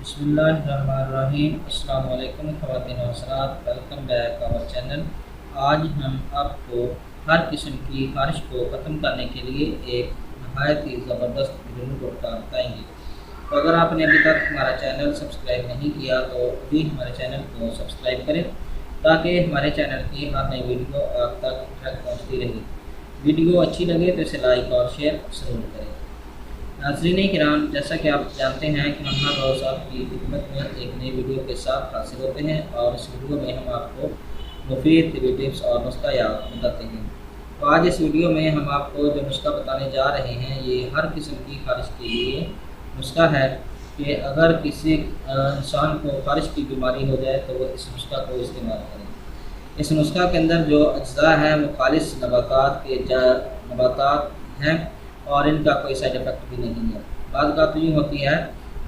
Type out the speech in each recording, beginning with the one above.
بسم اللہ الرحمن الرحیم۔ السلام علیکم خواتین و حضرات، ویلکم بیک آور چینل۔ آج ہم آپ کو ہر قسم کی خارش کو ختم کرنے کے لیے ایک نہایت ہی زبردست گھریلو ٹوٹکا بتائیں گے۔ تو اگر آپ نے ابھی تک ہمارا چینل سبسکرائب نہیں کیا تو ابھی ہمارے چینل کو سبسکرائب کریں تاکہ ہمارے چینل کی ہر نئی ویڈیو آپ تک ڈائریکٹ پہنچتی رہے۔ ویڈیو اچھی لگے تو اسے لائک اور شیئر ضرور کریں۔ ناظرین کرام، جیسا کہ آپ جانتے ہیں کہ ہم ہر روز آپ کی خدمت میں ایک نئی ویڈیو کے ساتھ حاصل ہوتے ہیں اور اس ویڈیو میں ہم آپ کو مفید طبی ٹپس اور نسخہ یاد بتاتے ہیں۔ تو آج اس ویڈیو میں ہم آپ کو جو نسخہ بتانے جا رہے ہیں یہ ہر قسم کی خارش کے لیے نسخہ ہے کہ اگر کسی انسان کو خارش کی بیماری ہو جائے تو وہ اس نسخہ کو استعمال کریں۔ اس نسخہ کے اندر جو اجزاء ہیں وہ خالص نباتات ہیں اور ان کا کوئی سائیڈ افیکٹ بھی نہیں ہے۔ بعض بات یوں ہوتی ہے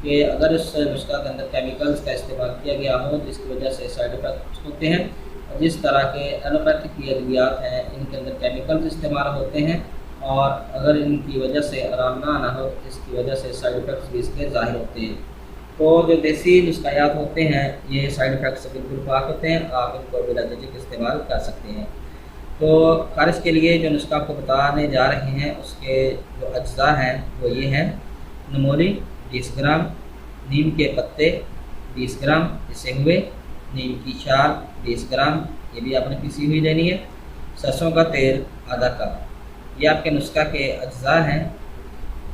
کہ اگر اس نسخہ کے اندر کیمیکلز کا استعمال کیا گیا ہو جس کی وجہ سے سائیڈ افیکٹس ہوتے ہیں، جس طرح کے ایلوپیتھک کی ادویات ہیں ان کے اندر کیمیکلز استعمال ہوتے ہیں اور اگر ان کی وجہ سے آرام نہ آنا ہو اس کی وجہ سے سائیڈ افیکٹس بھی اس کے ظاہر ہوتے ہیں۔ تو جو دیسی نسخیات ہوتے ہیں یہ سائیڈ افیکٹس سے بالکل پاک ہوتے ہیں، آپ ان کو بلا جھجک استعمال کر سکتے ہیں۔ تو خارش کے لیے جو نسخہ آپ کو بتانے جا رہے ہیں اس کے جو اجزاء ہیں وہ یہ ہیں: نمولی 20 گرام، نیم کے پتے 20 گرام پسے ہوئے، نیم کی چھال 20 گرام، یہ بھی آپ نے پسی ہوئی لینی ہے، سرسوں کا تیل آدھا کپ۔ یہ آپ کے نسخہ کے اجزاء ہیں۔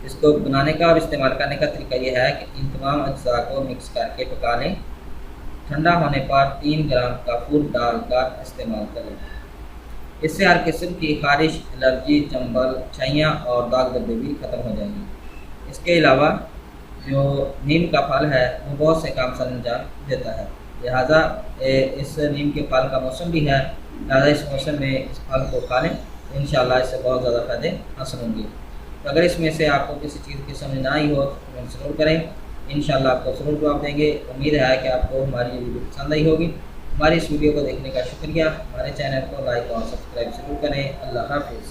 اس کو بنانے کا اور استعمال کرنے کا طریقہ یہ ہے کہ ان تمام اجزاء کو مکس کر کے پکا لیں، ٹھنڈا ہونے پر 3 گرام کافور ڈال کر استعمال کریں۔ اس سے ہر قسم کی خارش، الرجی، چنبل، چھائیاں اور داغ دھبے بھی ختم ہو جائیں گے۔ اس کے علاوہ جو نیم کا پھل ہے وہ بہت سے کام سر انجام دیتا ہے، لہٰذا اس نیم کے پھل کا موسم بھی ہے، لہٰذا اس موسم میں اس پھل کو کھا لیں تو انشاءاللہ اس سے بہت زیادہ فائدے حاصل ہوں گے۔ تو اگر اس میں سے آپ کو کسی چیز کی سمجھ نہ آئی ہو تو کمنٹ ضرور کریں، انشاءاللہ آپ کو ضرور جواب دیں گے۔ امید ہے کہ آپ کو ہماری یہ ویڈیو پسند آئی ہوگی۔ ہماری اس ویڈیو کو دیکھنے کا شکریہ۔ ہمارے چینل کو لائک اور سبسکرائب ضرور کریں۔ اللہ حافظ۔